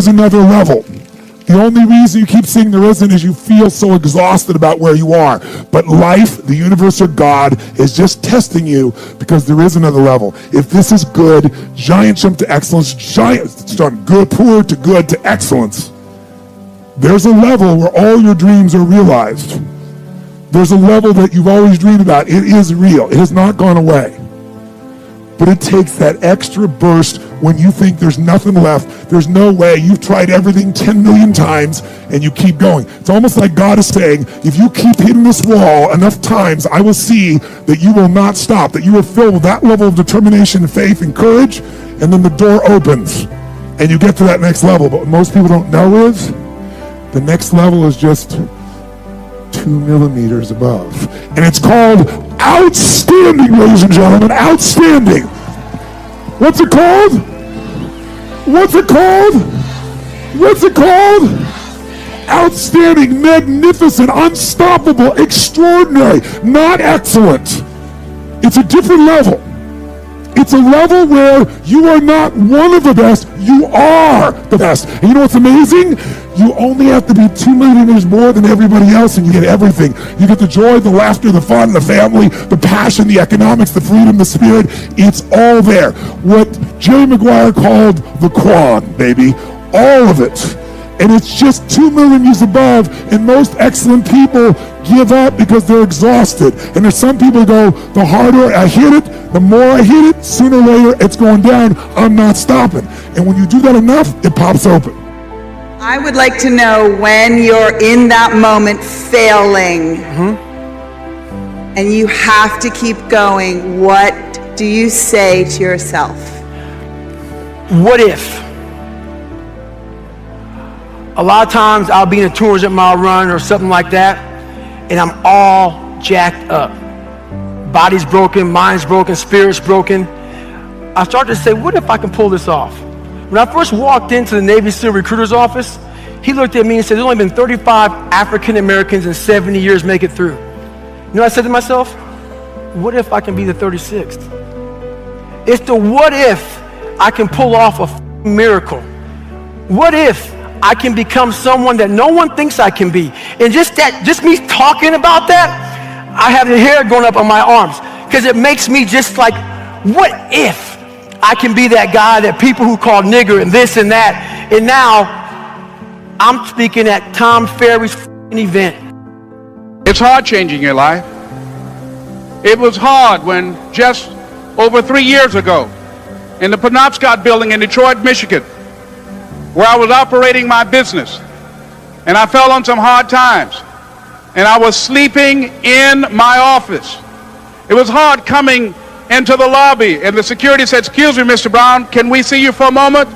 is another level. The only reason you keep saying there isn't is you feel so exhausted about where you are. But life, the universe, or God is just testing you because there is another level. If this is good, giant jump to excellence, from poor to good to excellence. There's a level where all your dreams are realized. There's a level that you've always dreamed about. It is real. It has not gone away. But it takes that extra burst when you think there's nothing left. There's no way. You've tried everything 10 million times and you keep going. It's almost like God is saying, if you keep hitting this wall enough times, I will see that you will not stop, that you will fill with that level of determination, faith, and courage, and then the door opens and you get to that next level. But what most people don't know is the next level is just 2 millimeters above. And it's called outstanding, ladies and gentlemen, outstanding. What's it called? What's it called? What's it called? Outstanding, magnificent, unstoppable, extraordinary, not excellent. It's a different level. It's a level where you are not one of the best, you are the best. And you know what's amazing? You only have to be 2 millimeters more than everybody else and you get everything. You get the joy, the laughter, the fun, the family, the passion, the economics, the freedom, the spirit. It's all there. What Jerry Maguire called the quad, baby. All of it. And it's just 2 millimeters above, and most excellent people give up because they're exhausted. And there's some people who go, the harder I hit it, the more I hit it, sooner or later it's going down, I'm not stopping. And when you do that enough, it pops open. I would like to know when you're in that moment failing, and you have to keep going, what do you say to yourself? What if? A lot of times I'll be in a 200 mile run or something like that, and I'm all jacked up. Body's broken, mind's broken, spirit's broken. I start to say, what if I can pull this off? When I first walked into the Navy SEAL recruiter's office, he looked at me and said, there's only been 35 African Americans in 70 years make it through. You know what I said to myself? What if I can be the 36th? It's the what if I can pull off a miracle. What if I can become someone that no one thinks I can be? And just me talking about that, I have the hair going up on my arms because it makes me just like, what if I can be that guy that people who call nigger and this and that, and now I'm speaking at Tom Ferry's event. It's hard changing your life. It was hard when just over 3 years ago in the Penobscot building in Detroit, Michigan, where I was operating my business, and I fell on some hard times, and I was sleeping in my office. It was hard coming into the lobby, and the security said, excuse me, Mr. Brown, can we see you for a moment?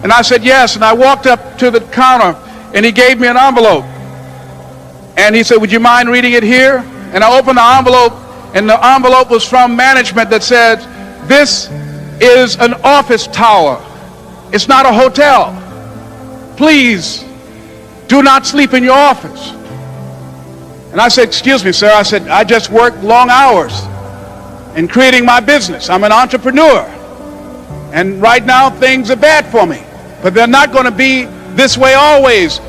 And I said, yes, and I walked up to the counter, and he gave me an envelope. And he said, would you mind reading it here? And I opened the envelope, and the envelope was from management that said, this is an office tower. It's not a hotel. Please do not sleep in your office. And I said, excuse me, sir. I said, I just work long hours in creating my business. I'm an entrepreneur. And right now things are bad for me, but they're not going to be this way always.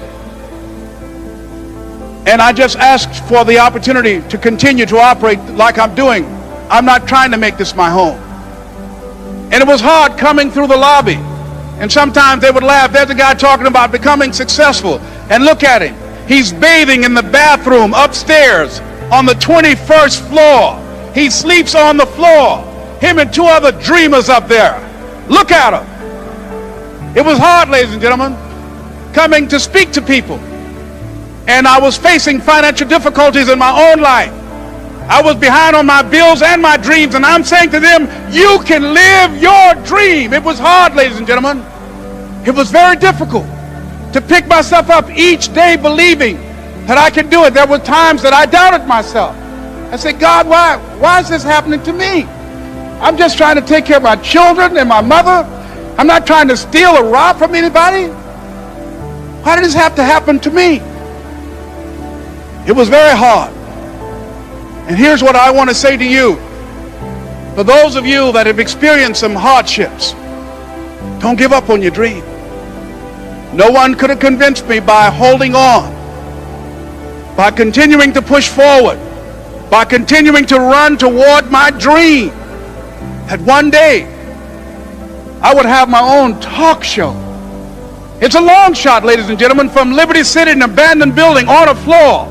And I just asked for the opportunity to continue to operate like I'm doing. I'm not trying to make this my home. And it was hard coming through the lobby. And sometimes they would laugh. There's a guy talking about becoming successful. And look at him. He's bathing in the bathroom upstairs on the 21st floor. He sleeps on the floor. Him and 2 other dreamers up there. Look at him. It was hard, ladies and gentlemen, coming to speak to people. And I was facing financial difficulties in my own life. I was behind on my bills and my dreams, and I'm saying to them, you can live your dream. It was hard, ladies and gentlemen. It was very difficult to pick myself up each day believing that I could do it. There were times that I doubted myself. I said, God, why is this happening to me? I'm just trying to take care of my children and my mother. I'm not trying to steal or rob from anybody. Why did this have to happen to me? It was very hard. And here's what I want to say to you. For those of you that have experienced some hardships, don't give up on your dream. No one could have convinced me by holding on, by continuing to push forward, by continuing to run toward my dream, that one day I would have my own talk show. It's a long shot, ladies and gentlemen, from Liberty City, an abandoned building on a floor,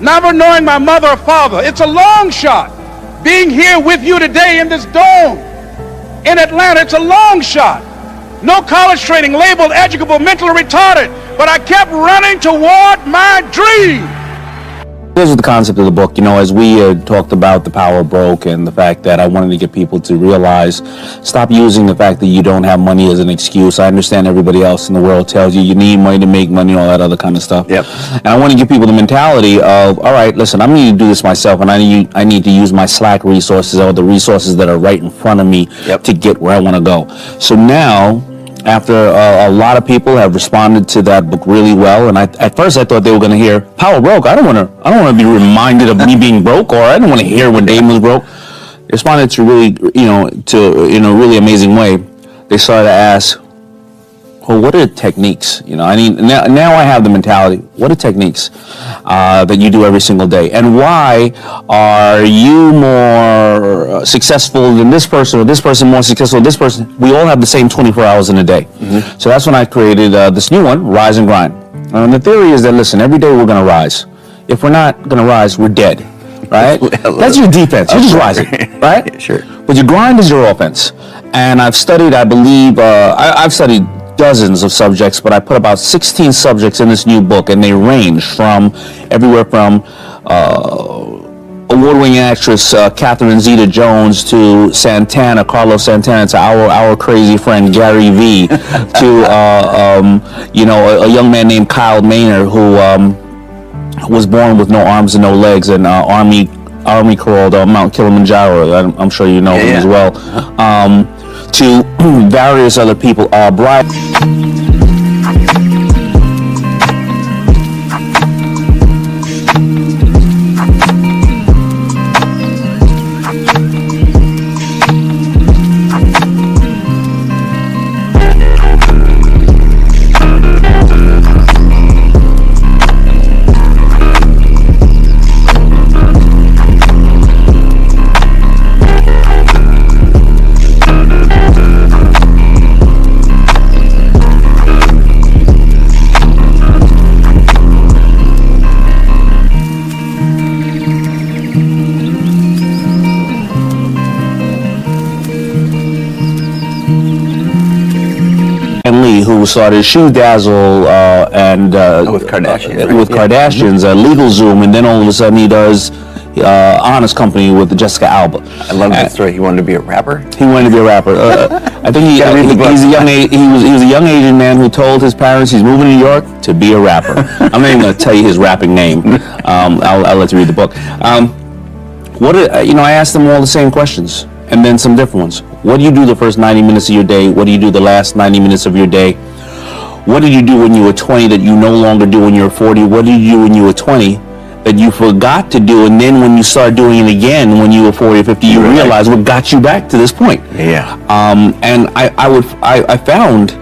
never knowing my mother or father. It's a long shot. Being here with you today in this dome in Atlanta, it's a long shot. No college training, labeled educable, mentally retarded, but I kept running toward my dream. This is the concept of the book, as we talked about the power broke and the fact that I wanted to get people to realize, stop using the fact that you don't have money as an excuse. I understand everybody else in the world tells you need money to make money, all that other kind of stuff. Yep. And I want to give people the mentality of, all right, listen, I'm going to do this myself, and I need to use my Slack resources or the resources that are right in front of me to get where I want to go. So now, after a lot of people have responded to that book really well, and at first I thought they were going to hear power broke. I don't want to be reminded of me being broke, or I don't want to hear when Damon was broke. They responded to really, in a really amazing way. They started to ask, well, what are the techniques? Now I have the mentality. What are techniques that you do every single day, and why are you more successful than this person, or this person more successful than this person? We all have the same 24 hours in a day. Mm-hmm. So that's when I created this new one, Rise and Grind. And the theory is that, listen, every day we're going to rise. If we're not going to rise, we're dead. Right? That's your defense. You're just rising, right? Sure. But your grind is your offense. And I've studied, I believe, I've studied dozens of subjects, but I put about 16 subjects in this new book, and they range from everywhere from award-winning actress Catherine Zeta-Jones to Carlos Santana, to our crazy friend Gary Vee, to a young man named Kyle Maynard who was born with no arms and no legs, and Army crawled Mount Kilimanjaro. I'm sure you know him as well. To various other people. Brian. Who started Shoe Dazzle and with Kardashians, with Kardashians, LegalZoom, and then all of a sudden he does Honest Company with Jessica Alba. I love that story. He wanted to be a rapper. He wanted to be a rapper. I think he was a young Asian man who told his parents he's moving to New York to be a rapper. I'm not even going to tell you his rapping name. I'll let you read the book. I asked them all the same questions, and then some different ones. What do you do the first 90 minutes of your day? What do you do the last 90 minutes of your day? What did you do when you were 20 that you no longer do when you're 40? What did you do when you were 20 that you forgot to do, and then when you start doing it again when you were 40 or 50, you realize what got you back to this point? Yeah. And I found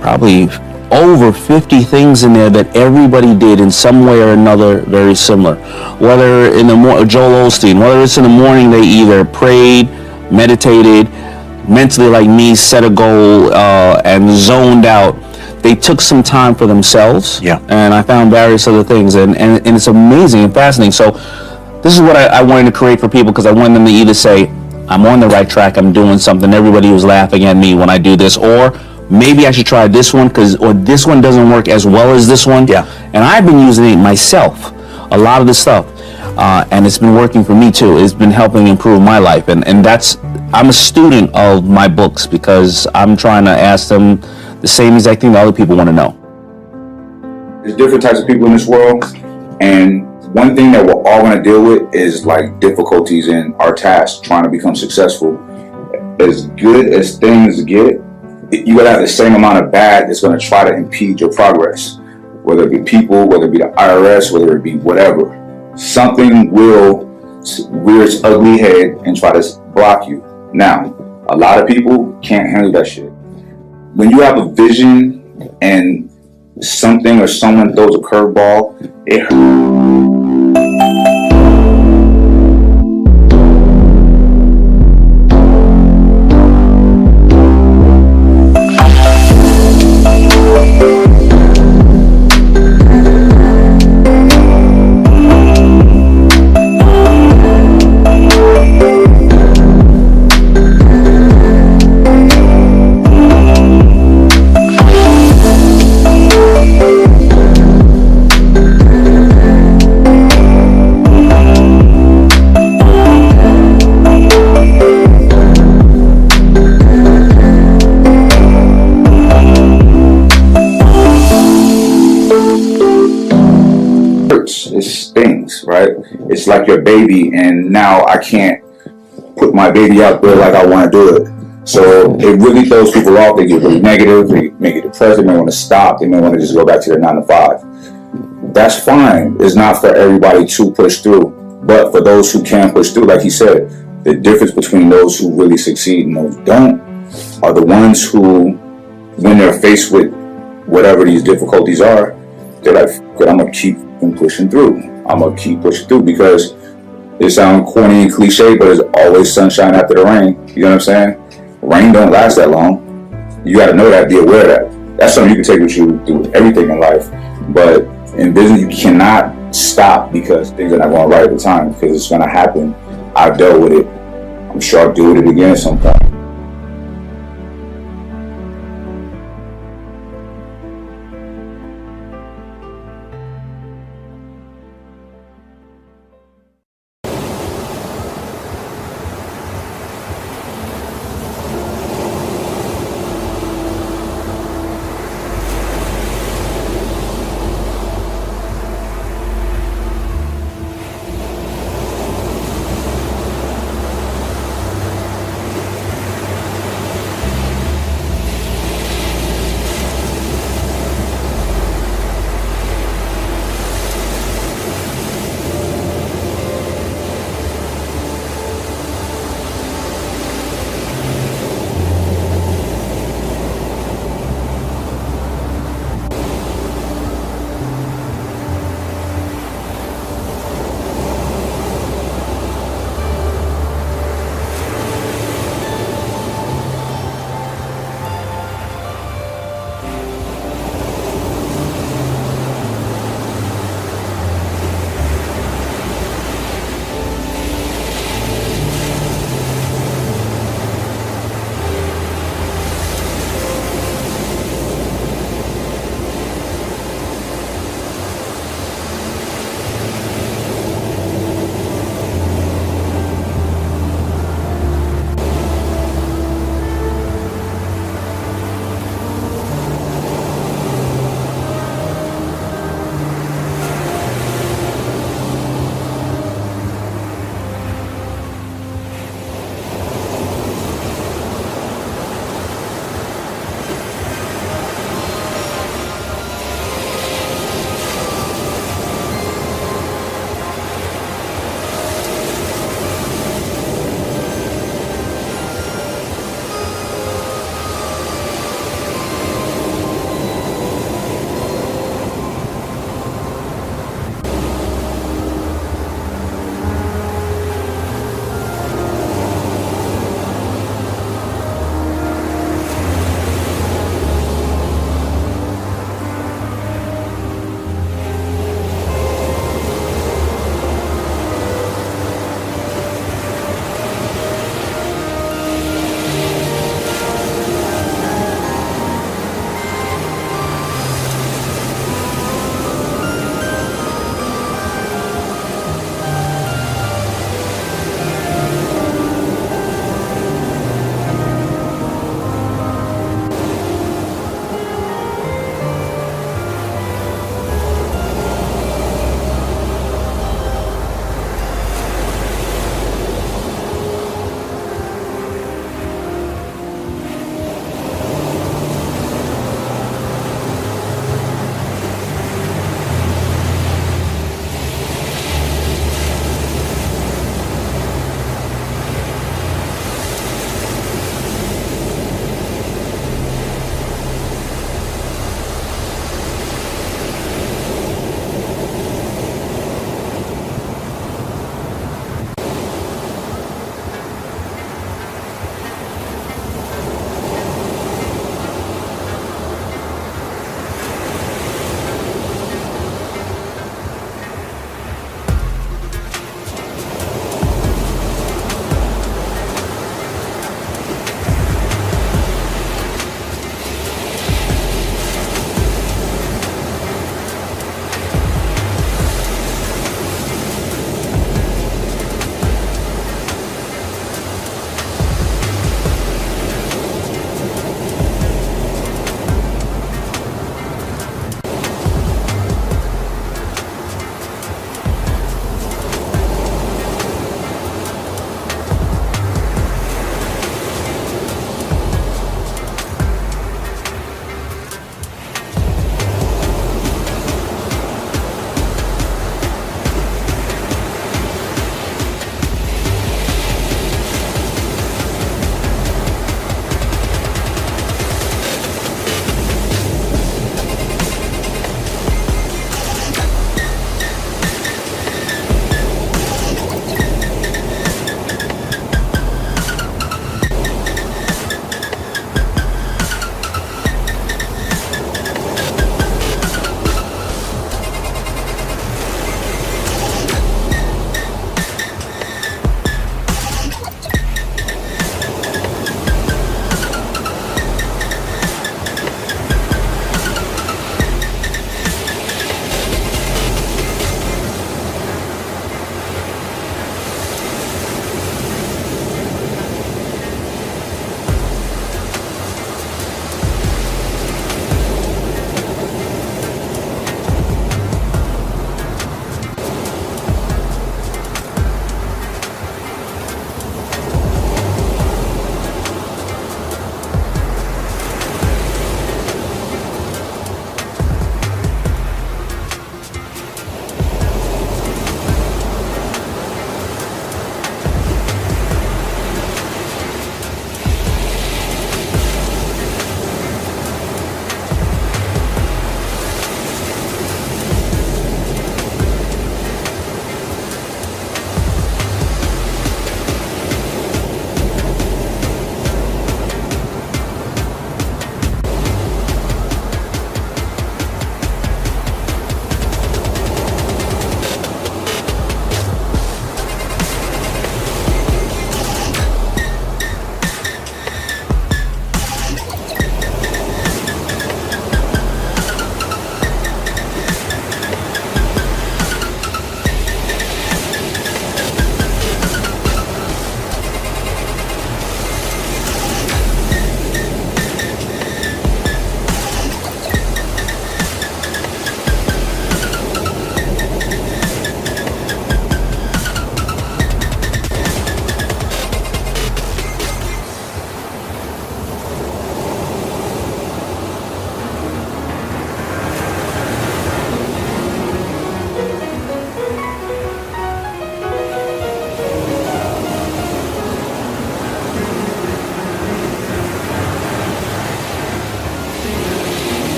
probably over 50 things in there that everybody did in some way or another very similar. Whether in the Joel Osteen, whether it's in the morning they either prayed, meditated, mentally like me, set a goal, and zoned out. They took some time for themselves. Yeah. And I found various other things, and it's amazing and fascinating. So this is what I wanted to create for people, because I wanted them to either say, I'm on the right track, I'm doing something, everybody was laughing at me when I do this, or maybe I should try this one, or this one doesn't work as well as this one. Yeah. And I've been using it myself, a lot of this stuff. And it's been working for me too. It's been helping improve my life. And I'm a student of my books, because I'm trying to ask them the same exact thing that other people want to know. There's different types of people in this world, and one thing that we're all going to deal with is like difficulties in our tasks, trying to become successful. As good as things get, you got to have the same amount of bad that's going to try to impede your progress. Whether it be people, whether it be the IRS, whether it be whatever. Something will rear its ugly head and try to block you. Now, a lot of people can't handle that shit. When you have a vision and something or someone throws a curveball, it hurts. It stings, right? It's like your baby, and now I can't put my baby out there like I want to do it. So it really throws people off. They get really negative. They may get depressed. They may want to stop. They may want to just go back to their 9 to 5. That's fine. It's not for everybody to push through, but for those who can push through, like you said, the difference between those who really succeed and those who don't are the ones who, when they're faced with whatever these difficulties are, they're like, "Good, I'm gonna keep pushing through. I'm gonna keep pushing through," because it sounds corny and cliche, but there's always sunshine after the rain. You know what I'm saying? Rain don't last that long. You got to know that. Be aware of that. That's something you can take with you through everything in life. But in business, you cannot stop because things are not going right at the time, because it's going to happen. I've dealt with it. I'm sure I'll deal with it again at some point.